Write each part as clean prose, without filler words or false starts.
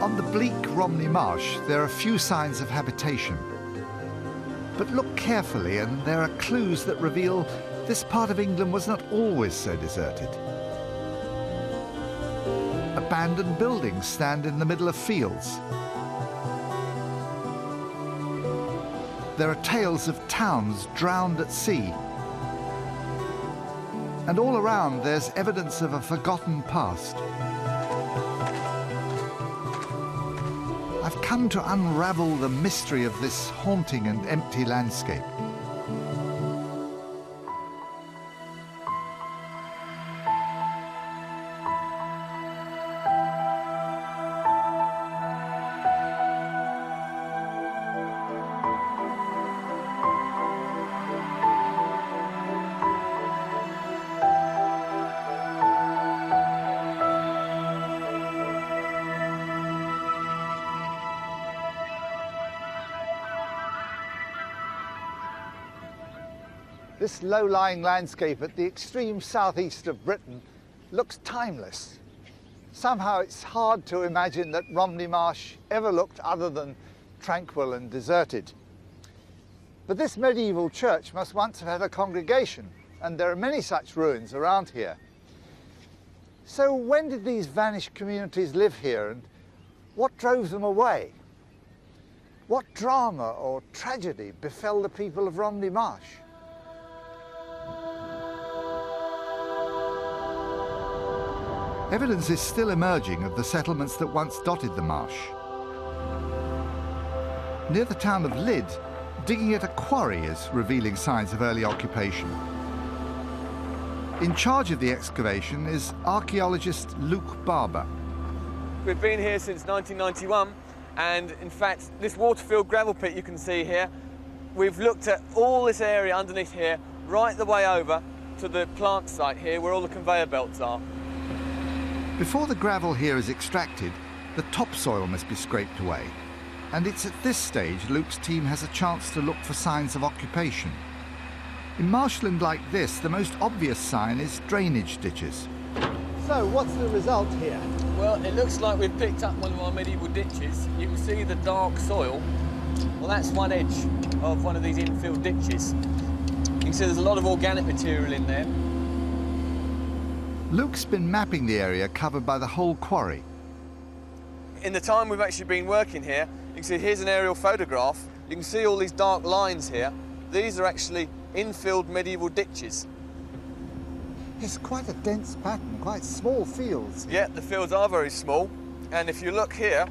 On the bleak Romney Marsh, there are few signs of habitation. But look carefully and there are clues that reveal this part of England was not always so deserted. Abandoned buildings stand in the middle of fields. There are tales of towns drowned at sea. And all around there's evidence of a forgotten past. I've come to unravel the mystery of this haunting and empty landscape. This low-lying landscape at the extreme southeast of Britain looks timeless. Somehow it's hard to imagine that Romney Marsh ever looked other than tranquil and deserted. But this medieval church must once have had a congregation, and there are many such ruins around here. So when did these vanished communities live here, and what drove them away? What drama or tragedy befell the people of Romney Marsh? Evidence is still emerging of the settlements that once dotted the marsh. Near the town of Lydd, digging at a quarry is revealing signs of early occupation. In charge of the excavation is archaeologist Luke Barber. We've been here since 1991, and in fact, this water-filled gravel pit you can see here, we've looked at all this area underneath here, right the way over to the plant site here, where all the conveyor belts are. Before the gravel here is extracted, the topsoil must be scraped away. And it's at this stage Luke's team has a chance to look for signs of occupation. In marshland like this, the most obvious sign is drainage ditches. So, what's the result here? Well, it looks like we've picked up one of our medieval ditches. You can see the dark soil. Well, that's one edge of one of these infill ditches. You can see there's a lot of organic material in there. Luke's been mapping the area covered by the whole quarry. In the time we've actually been working here, you can see here's an aerial photograph. You can see all these dark lines here. These are actually infilled medieval ditches. It's quite a dense pattern, quite small fields. Yeah, the fields are very small. And if you look here,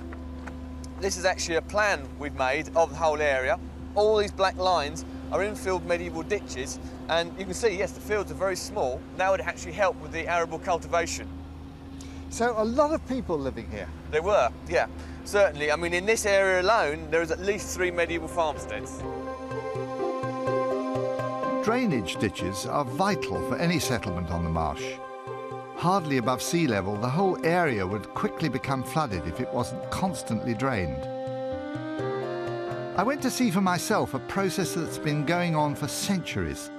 this is actually a plan we've made of the whole area. All these black lines are infilled medieval ditches, and you can see, yes, the fields are very small. That would actually help with the arable cultivation. So a lot of people living here? There were, yeah, certainly. I mean, in this area alone, there is at least 3 medieval farmsteads. Drainage ditches are vital for any settlement on the marsh. Hardly above sea level, the whole area would quickly become flooded if it wasn't constantly drained. I went to see for myself a process that's been going on for centuries.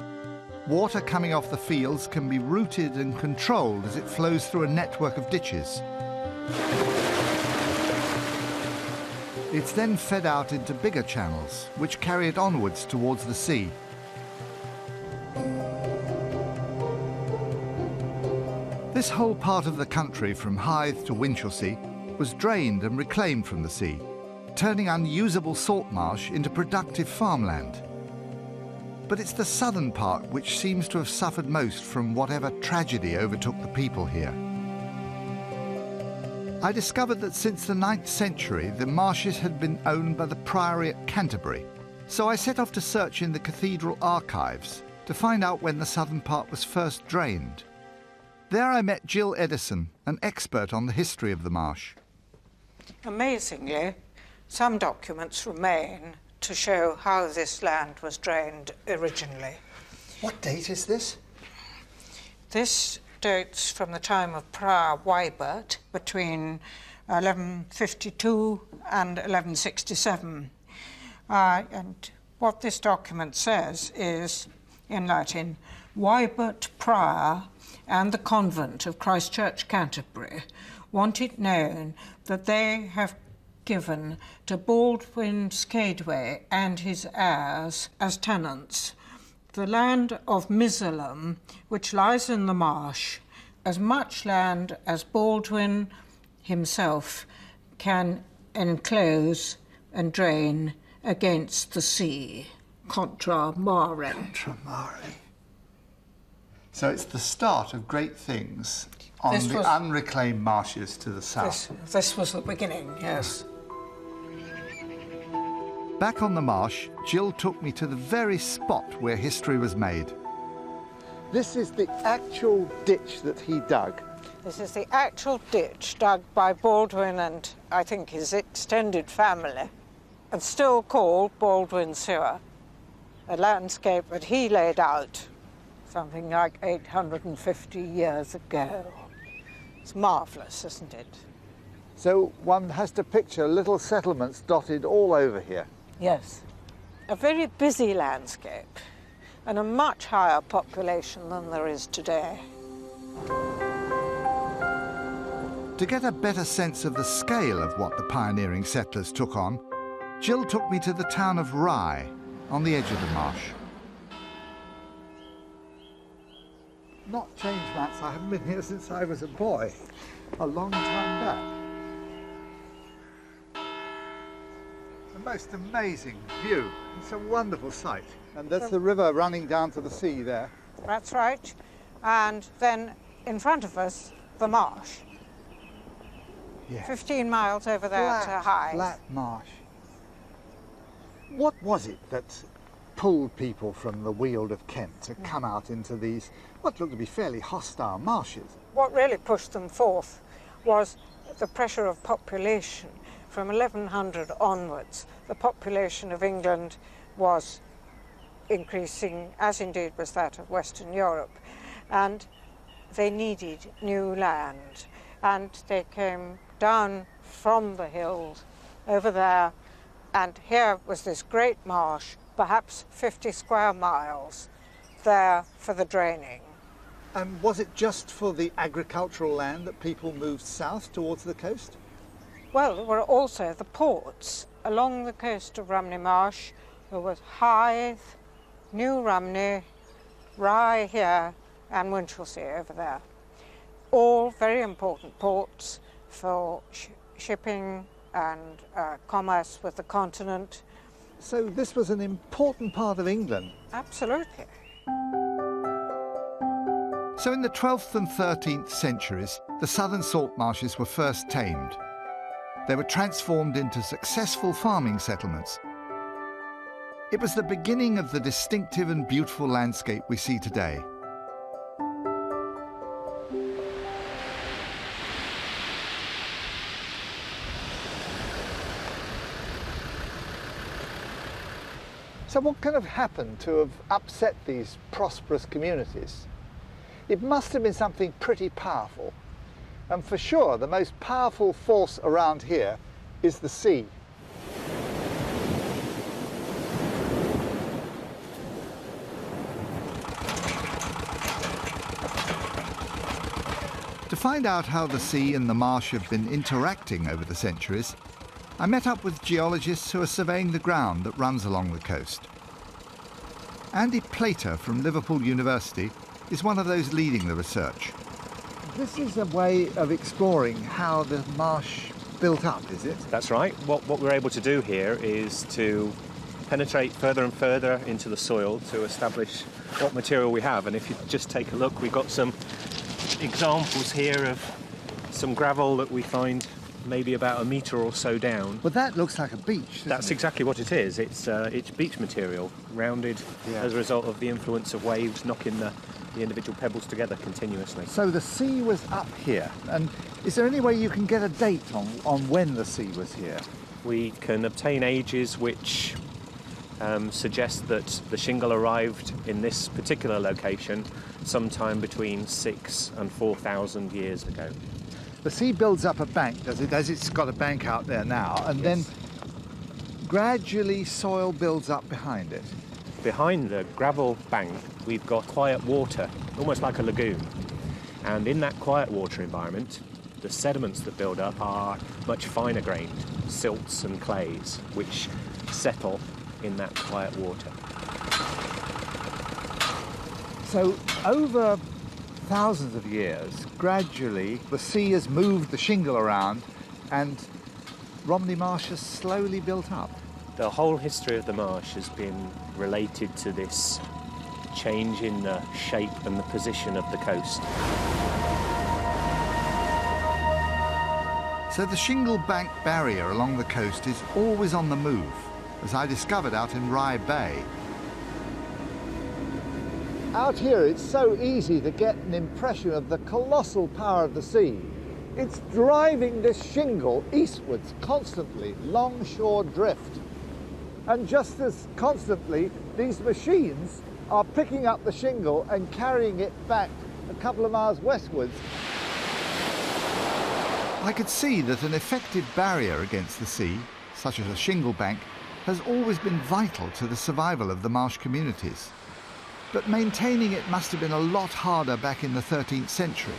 Water coming off the fields can be routed and controlled as it flows through a network of ditches. It's then fed out into bigger channels, which carry it onwards towards the sea. This whole part of the country, from Hythe to Winchelsea, was drained and reclaimed from the sea, turning unusable salt marsh into productive farmland. But it's the southern part which seems to have suffered most from whatever tragedy overtook the people here. I discovered that since the 9th century, the marshes had been owned by the Priory at Canterbury. So I set off to search in the cathedral archives to find out when the southern part was first drained. There I met Jill Edison, an expert on the history of the marsh. Amazingly, some documents remain to show how this land was drained originally. What date is this? This dates from the time of Prior Wybert, between 1152 and 1167. And what this document says is, in Latin, Wybert Prior and the convent of Christ Church, Canterbury, want it known that they have given to Baldwin Skadeway and his heirs as tenants. The land of Mizzleham, which lies in the marsh, as much land as Baldwin himself can enclose and drain against the sea. Contra mare. Contra mare. So it's the start of great things on the unreclaimed marshes to the south. This was the beginning, yes. Back on the marsh, Jill took me to the very spot where history was made. This is the actual ditch that he dug. This is the actual ditch dug by Baldwin and, I think, his extended family, and still called Baldwin Sewer, a landscape that he laid out something like 850 years ago. It's marvellous, isn't it? So one has to picture little settlements dotted all over here. Yes. A very busy landscape and a much higher population than there is today. To get a better sense of the scale of what the pioneering settlers took on, Jill took me to the town of Rye, on the edge of the marsh. Not changed, Mats. I haven't been here since I was a boy. A long time back. The most amazing view. It's a wonderful sight. And that's the river running down to the sea there. That's right. And then in front of us, the marsh. Yeah. 15 miles over there to Hythe. Flat marsh. What was it that pulled people from the Weald of Kent to come out into these, what looked to be fairly hostile marshes? What really pushed them forth was the pressure of population. From 1100 onwards, the population of England was increasing, as indeed was that of Western Europe, and they needed new land. And they came down from the hills over there, and here was this great marsh, perhaps 50 square miles, there for the draining. And was it just for the agricultural land that people moved south towards the coast? Well, there were also the ports along the coast of Romney Marsh. There was Hythe, New Romney, Rye here, and Winchelsea over there. All very important ports for shipping and commerce with the continent. So this was an important part of England. Absolutely. So in the 12th and 13th centuries, the southern salt marshes were first tamed. They were transformed into successful farming settlements. It was the beginning of the distinctive and beautiful landscape we see today. So what can have happened to have upset these prosperous communities? It must have been something pretty powerful. And for sure, the most powerful force around here is the sea. To find out how the sea and the marsh have been interacting over the centuries, I met up with geologists who are surveying the ground that runs along the coast. Andy Plater from Liverpool University is one of those leading the research. This is a way of exploring how the marsh built up, is it? That's right. What we're able to do here is to penetrate further and further into the soil to establish what material we have. And if you just take a look, we've got some examples here of some gravel that we find maybe about a metre or so down. Well, that looks like a beach. That's exactly what it is. It's beach material, rounded as a result of the influence of waves knocking the individual pebbles together continuously. So the sea was up here, and is there any way you can get a date on when the sea was here? We can obtain ages which suggest that the shingle arrived in this particular location sometime between 6,000 and 4,000 years ago. The sea builds up a bank, does it, as it's got a bank out there now, and then gradually soil builds up behind it. Behind the gravel bank, we've got quiet water, almost like a lagoon. And in that quiet water environment, The sediments that build up are much finer grained, silts and clays, which settle in that quiet water. So over thousands of years, gradually the sea has moved the shingle around and Romney Marsh has slowly built up. The whole history of the marsh has been related to this change in the shape and the position of the coast. So the shingle bank barrier along the coast is always on the move, as I discovered out in Rye Bay. Out here it's so easy to get an impression of the colossal power of the sea. It's driving this shingle eastwards constantly, longshore drift. And just as constantly, these machines are picking up the shingle and carrying it back a couple of miles westwards. I could see that an effective barrier against the sea, such as a shingle bank, has always been vital to the survival of the marsh communities. But maintaining it must have been a lot harder back in the 13th century.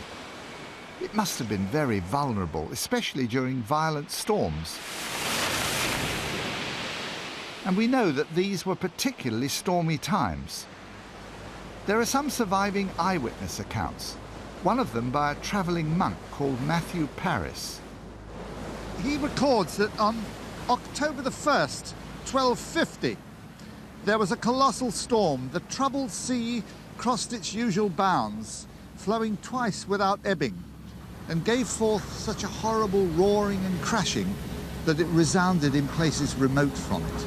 It must have been very vulnerable, especially during violent storms. And we know that these were particularly stormy times. There are some surviving eyewitness accounts, one of them by a travelling monk called Matthew Paris. He records that on October the 1st, 1250, there was a colossal storm. The troubled sea crossed its usual bounds, flowing twice without ebbing, and gave forth such a horrible roaring and crashing that it resounded in places remote from it.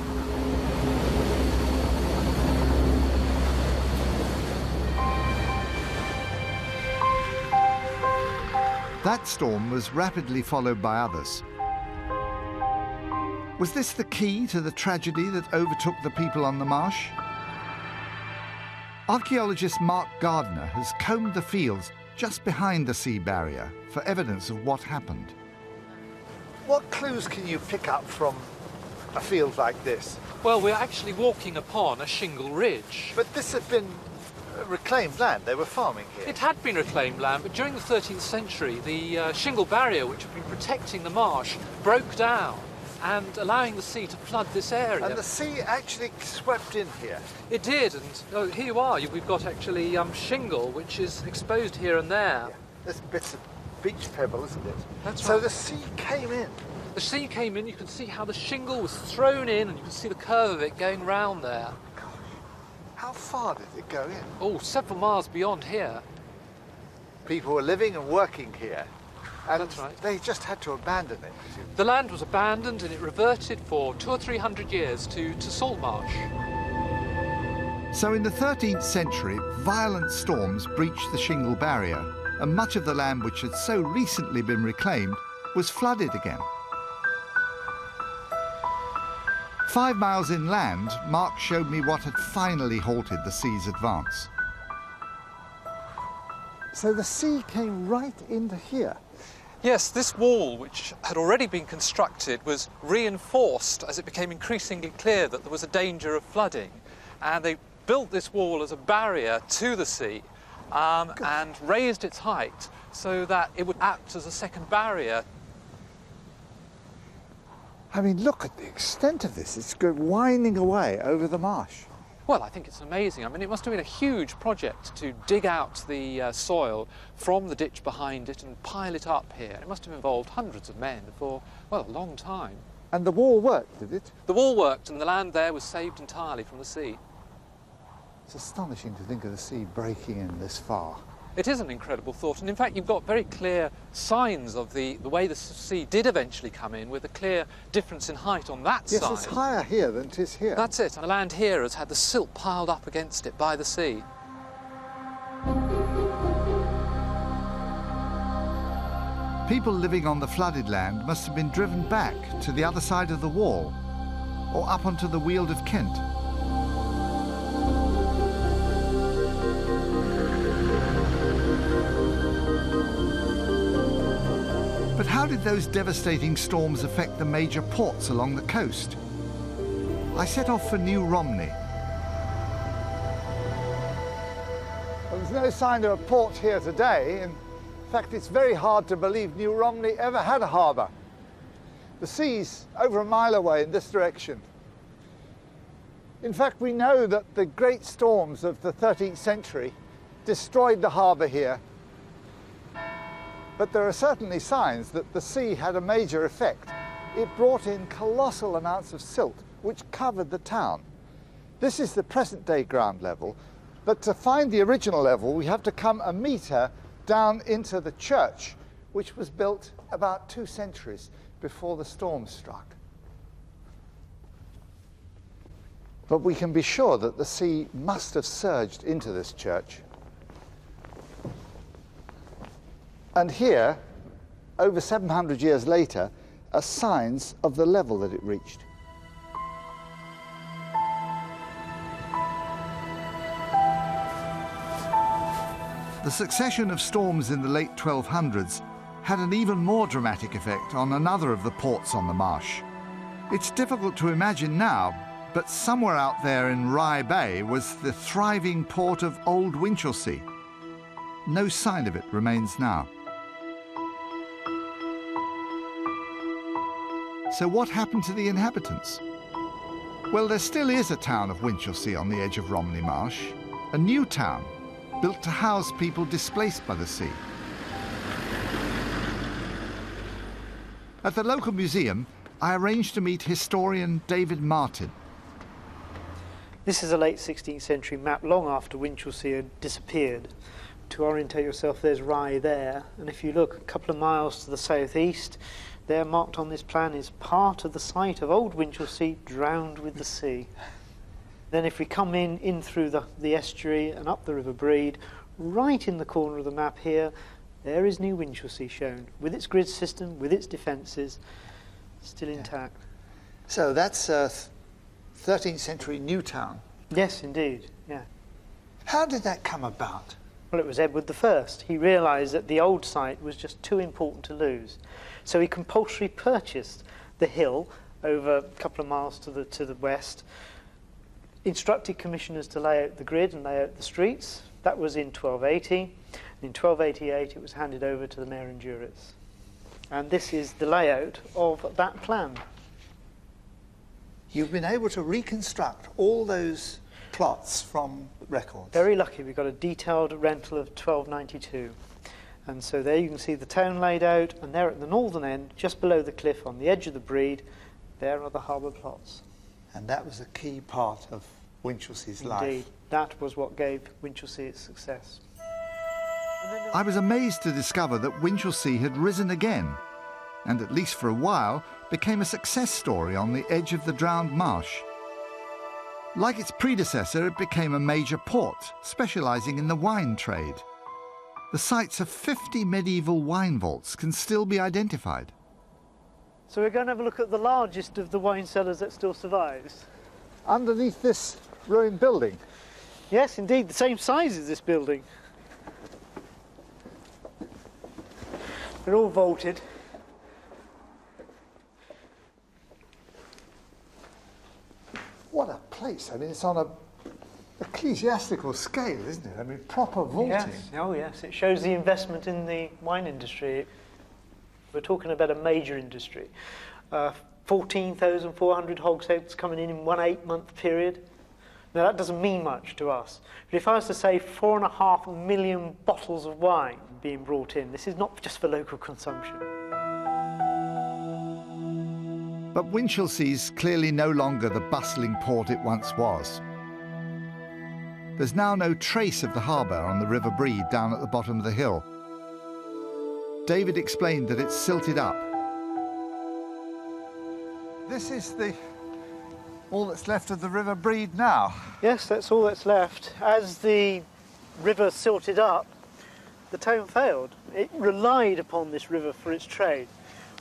That storm was rapidly followed by others. Was this the key to the tragedy that overtook the people on the marsh? Archaeologist Mark Gardner has combed the fields just behind the sea barrier for evidence of what happened. What clues can you pick up from a field like this? Well, we're actually walking upon a shingle ridge. But this had been reclaimed land. They were farming here. It had been reclaimed land, but during the 13th century, the shingle barrier, which had been protecting the marsh, broke down and allowing the sea to flood this area. And the sea actually swept in here. It did, and here you are. We've got actually shingle, which is exposed here and there. Yeah. There's bits of beach pebble, isn't it? That's so right. the sea came in. The sea came in, you can see how the shingle was thrown in, and you can see the curve of it going round there. Gosh, how far did it go in? Oh, several miles beyond here. People were living and working here. And That's right. they just had to abandon it, presumably. The land was abandoned and it reverted for 200 or 300 years to salt marsh. So in the 13th century, violent storms breached the shingle barrier, and much of the land which had so recently been reclaimed was flooded again. 5 miles inland, Mark showed me what had finally halted the sea's advance. So the sea came right into here. Yes, this wall, which had already been constructed, was reinforced as it became increasingly clear that there was a danger of flooding. And they built this wall as a barrier to the sea and raised its height so that it would act as a second barrier. I mean, look at the extent of this. It's winding away over the marsh. Well, I think it's amazing. I mean, it must have been a huge project to dig out the soil from the ditch behind it and pile it up here. It must have involved hundreds of men for, well, a long time. And the wall worked, did it? The wall worked and the land there was saved entirely from the sea. It's astonishing to think of the sea breaking in this far. It is an incredible thought, and in fact you've got very clear signs of the way the sea did eventually come in, with a clear difference in height on that side. Yes, it's higher here than it is here. That's it, and the land here has had the silt piled up against it by the sea. People living on the flooded land must have been driven back to the other side of the wall, or up onto the Weald of Kent. But how did those devastating storms affect the major ports along the coast? I set off for New Romney. Well, there's no sign of a port here today. In fact, it's very hard to believe New Romney ever had a harbour. The sea's over a mile away in this direction. In fact, we know that the great storms of the 13th century destroyed the harbour here. But there are certainly signs that the sea had a major effect. It brought in colossal amounts of silt, which covered the town. This is the present-day ground level, but to find the original level, we have to come a metre down into the church, which was built about 2 centuries before the storm struck. But we can be sure that the sea must have surged into this church. And here, over 700 years later, are signs of the level that it reached. The succession of storms in the late 1200s had an even more dramatic effect on another of the ports on the marsh. It's difficult to imagine now, but somewhere out there in Rye Bay was the thriving port of Old Winchelsea. No sign of it remains now. So what happened to the inhabitants? Well, there still is a town of Winchelsea on the edge of Romney Marsh, a new town built to house people displaced by the sea. At the local museum, I arranged to meet historian David Martin. This is a late 16th century map, long after Winchelsea had disappeared. To orientate yourself, there's Rye there, and if you look a couple of miles to the southeast, there marked on this plan is part of the site of Old Winchelsea drowned with the sea. Then if we come in through the estuary and up the River Breed, right in the corner of the map here, there is New Winchelsea shown, with its grid system, with its defences, still intact. So that's a 13th century new town. Yes, indeed, yeah. How did that come about? Well, it was Edward I. He realised that the old site was just too important to lose. So he compulsorily purchased the hill over a couple of miles to the west, instructed commissioners to lay out the grid and lay out the streets. That was in 1280. And in 1288, it was handed over to the mayor and juris. And this is the layout of that plan. You've been able to reconstruct all those plots from records. Very lucky, we got a detailed rental of 1292. And so there you can see the town laid out, and there at the northern end, just below the cliff on the edge of the Breed, there are the harbour plots. And that was a key part of Winchelsea's life. Indeed, that was what gave Winchelsea its success. I was amazed to discover that Winchelsea had risen again, and at least for a while, became a success story on the edge of the drowned marsh. Like its predecessor, it became a major port, specialising in the wine trade. The sites of 50 medieval wine vaults can still be identified. So we're going to have a look at the largest of the wine cellars that still survives. Underneath this ruined building? Yes, indeed, the same size as this building. They're all vaulted. What a place. I mean, it's on a ecclesiastical scale, isn't it? I mean, proper vaulting. Yes. Oh, yes. It shows the investment in the wine industry. We're talking about a major industry. 14,400 hogsheads coming in 1 8-month period. Now, that doesn't mean much to us. But if I was to say 4.5 million bottles of wine being brought in, this is not just for local consumption. But Winchelsea's clearly no longer the bustling port it once was. There's now no trace of the harbour on the River Breed down at the bottom of the hill. David explained that it's silted up. This is all that's left of the River Breed now. Yes, that's all that's left. As the river silted up, the town failed. It relied upon this river for its trade.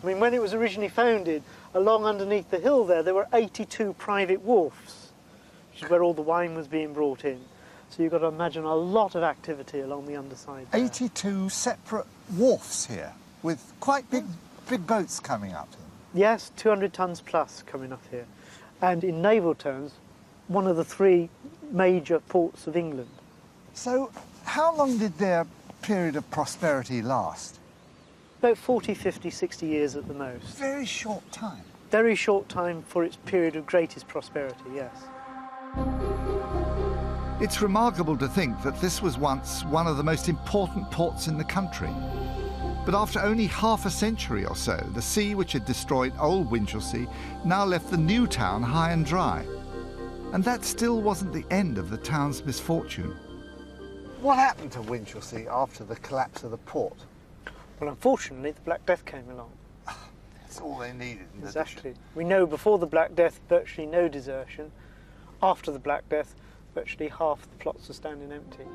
I mean, when it was originally founded, along underneath the hill there were 82 private wharfs, which is where all the wine was being brought in. So you've got to imagine a lot of activity along the underside there. 82 separate wharfs here, with quite big boats coming up. Yes, 200 tons plus coming up here. And in naval terms, one of the 3 major ports of England. So how long did their period of prosperity last? About 40, 50, 60 years at the most. Very short time. Very short time for its period of greatest prosperity, yes. It's remarkable to think that this was once one of the most important ports in the country. But after only half a century or so, the sea which had destroyed old Winchelsea now left the new town high and dry. And that still wasn't the end of the town's misfortune. What happened to Winchelsea after the collapse of the port? Well, unfortunately, the Black Death came along. That's all they needed. Exactly. We know before the Black Death, virtually no desertion. After the Black Death, virtually half the plots are standing empty.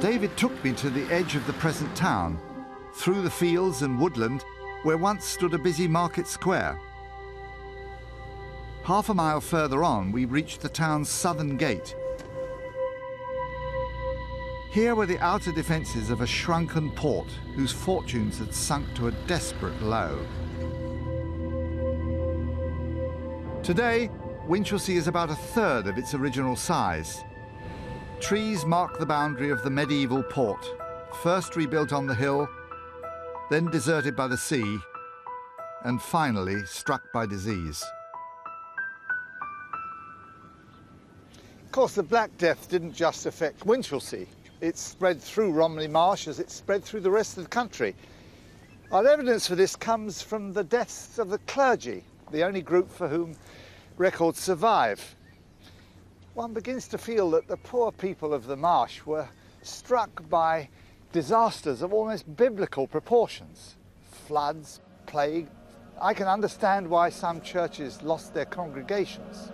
David took me to the edge of the present town, through the fields and woodland where once stood a busy market square. Half a mile further on, we reached the town's southern gate. Here were the outer defences of a shrunken port whose fortunes had sunk to a desperate low. Today, Winchelsea is about a third of its original size. Trees mark the boundary of the medieval port, first rebuilt on the hill, then deserted by the sea, and finally struck by disease. Of course, the Black Death didn't just affect Winchelsea. It spread through Romney Marsh as it spread through the rest of the country. Our evidence for this comes from the deaths of the clergy, the only group for whom records survive. One begins to feel that the poor people of the marsh were struck by disasters of almost biblical proportions. Floods, plague. I can understand why some churches lost their congregations.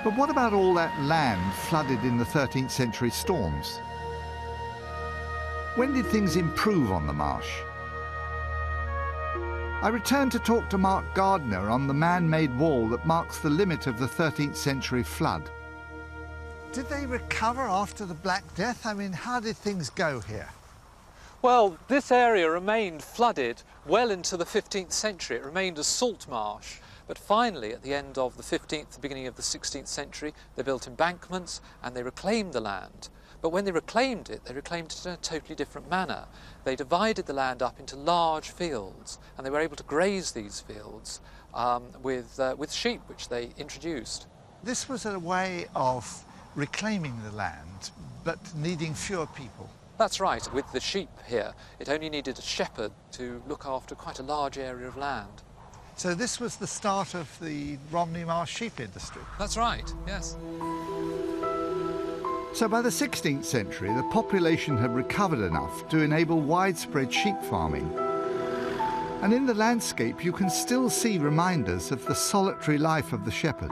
But what about all that land flooded in the 13th century storms? When did things improve on the marsh? I returned to talk to Mark Gardner on the man-made wall that marks the limit of the 13th century flood. Did they recover after the Black Death? I mean, how did things go here? Well, this area remained flooded well into the 15th century. It remained a salt marsh. But finally, at the end of the 15th, the beginning of the 16th century, they built embankments and they reclaimed the land. But when they reclaimed it in a totally different manner. They divided the land up into large fields, and they were able to graze these fields with sheep, which they introduced. This was a way of reclaiming the land, but needing fewer people. That's right. With the sheep here, it only needed a shepherd to look after quite a large area of land. So this was the start of the Romney Marsh sheep industry? That's right, yes. So by the 16th century, the population had recovered enough to enable widespread sheep farming. And in the landscape, you can still see reminders of the solitary life of the shepherd.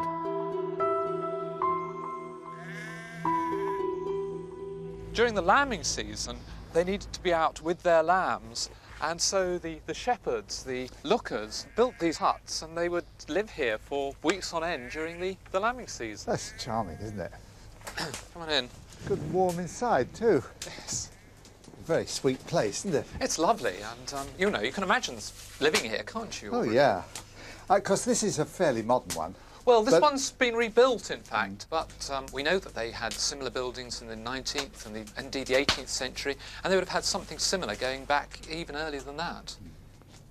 During the lambing season, they needed to be out with their lambs. And so the shepherds, the lookers, built these huts and they would live here for weeks on end during the lambing season. That's charming, isn't it? Come on in. Good and warm inside too. Yes. Very sweet place, isn't it? It's lovely and, you know, you can imagine living here, can't you? Oh, yeah. Because this is a fairly modern one. Well, this one's been rebuilt, in fact, but we know that they had similar buildings in the 19th and indeed the 18th century, and they would have had something similar going back even earlier than that.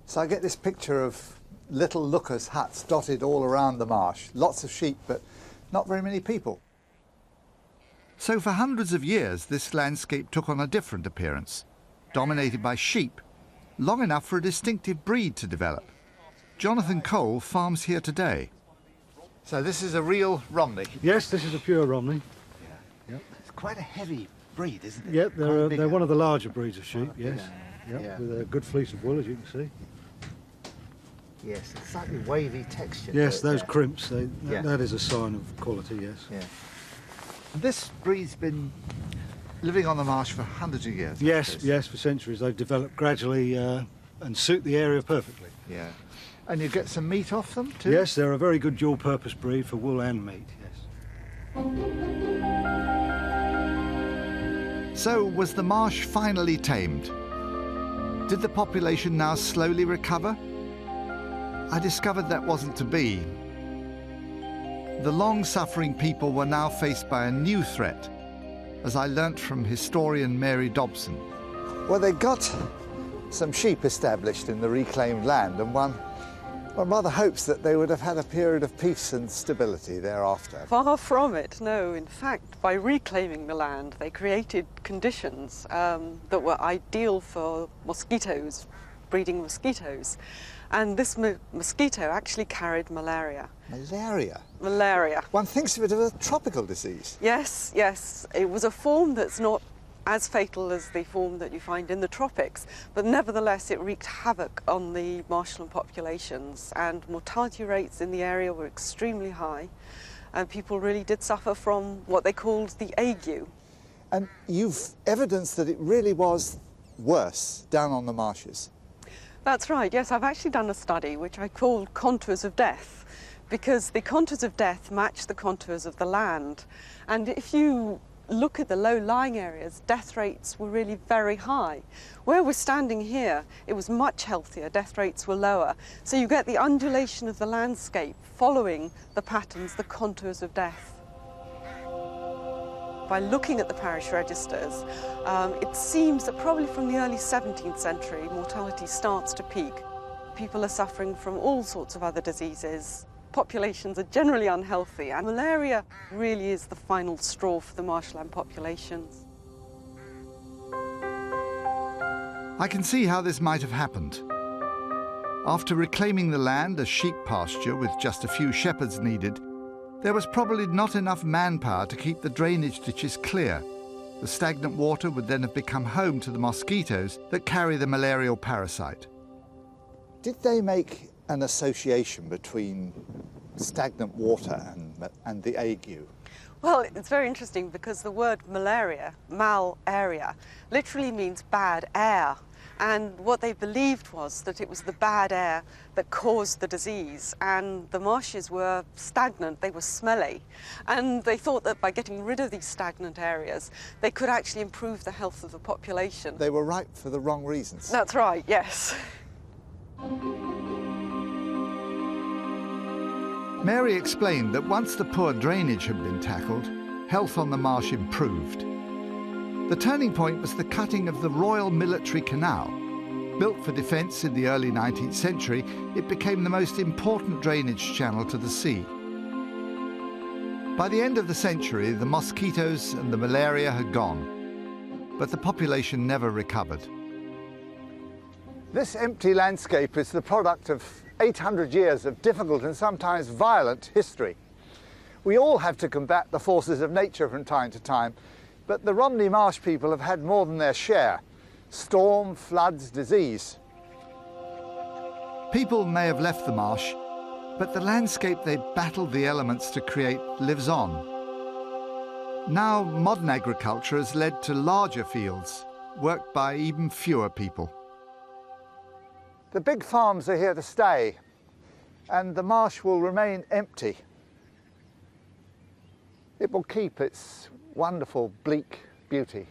So I get this picture of little lookers' huts dotted all around the marsh. Lots of sheep, but not very many people. So for hundreds of years, this landscape took on a different appearance, dominated by sheep, long enough for a distinctive breed to develop. Jonathan Cole farms here today. So this is a real Romney? Yes, this is a pure Romney. Yeah. Yep. It's quite a heavy breed, isn't it? Yep, they're one of the larger breeds of sheep, yes. Yep, yeah. With a good fleece of wool, as you can see. Yes, it's slightly wavy texture. Yes, those crimps, that is a sign of quality, yes. Yeah. This breed's been living on the marsh for hundreds of years. Yes, for centuries. They've developed gradually and suit the area perfectly. Yeah. And you get some meat off them too? Yes, they're a very good dual-purpose breed for wool and meat, yes. So, was the marsh finally tamed? Did the population now slowly recover? I discovered that wasn't to be. the long-suffering people were now faced by a new threat, as I learnt from historian Mary Dobson. Well, they got some sheep established in the reclaimed land, and one rather hopes that they would have had a period of peace and stability thereafter. Far from it, no. In fact, by reclaiming the land, they created conditions that were ideal for mosquitoes, breeding mosquitoes. And this mosquito actually carried malaria. Malaria? Malaria. One thinks of it as a tropical disease. Yes, yes. It was a form that's not as fatal as the form that you find in the tropics, but nevertheless it wreaked havoc on the marshland populations, and mortality rates in the area were extremely high, and people really did suffer from what they called the ague. And you've evidence that it really was worse down on the marshes. That's right, yes. I've actually done a study which I called Contours of Death, because the contours of death match the contours of the land. And if you look at the low-lying areas, death rates were really very high. Where we're standing here, it was much healthier, death rates were lower. So you get the undulation of the landscape following the patterns, the contours of death. By looking at the parish registers, it seems that probably from the early 17th century, mortality starts to peak. People are suffering from all sorts of other diseases. Populations are generally unhealthy, and malaria really is the final straw for the marshland populations. I can see how this might have happened. After reclaiming the land as sheep pasture with just a few shepherds needed, there was probably not enough manpower to keep the drainage ditches clear. The stagnant water would then have become home to the mosquitoes that carry the malarial parasite. Did they make an association between stagnant water and the ague? Well, it's very interesting because the word malaria, mal-area, literally means bad air. And what they believed was that it was the bad air that caused the disease, and the marshes were stagnant, they were smelly. And they thought that by getting rid of these stagnant areas, they could actually improve the health of the population. They were right for the wrong reasons. That's right, yes. Mary explained that once the poor drainage had been tackled, health on the marsh improved. The turning point was the cutting of the Royal Military Canal. Built for defence in the early 19th century, it became the most important drainage channel to the sea. By the end of the century, the mosquitoes and the malaria had gone, but the population never recovered. This empty landscape is the product of 800 years of difficult and sometimes violent history. We all have to combat the forces of nature from time to time, but the Romney Marsh people have had more than their share: storm, floods, disease. People may have left the marsh, but the landscape they battled the elements to create lives on. Now modern agriculture has led to larger fields, worked by even fewer people. The big farms are here to stay, and the marsh will remain empty. It will keep its wonderful bleak beauty.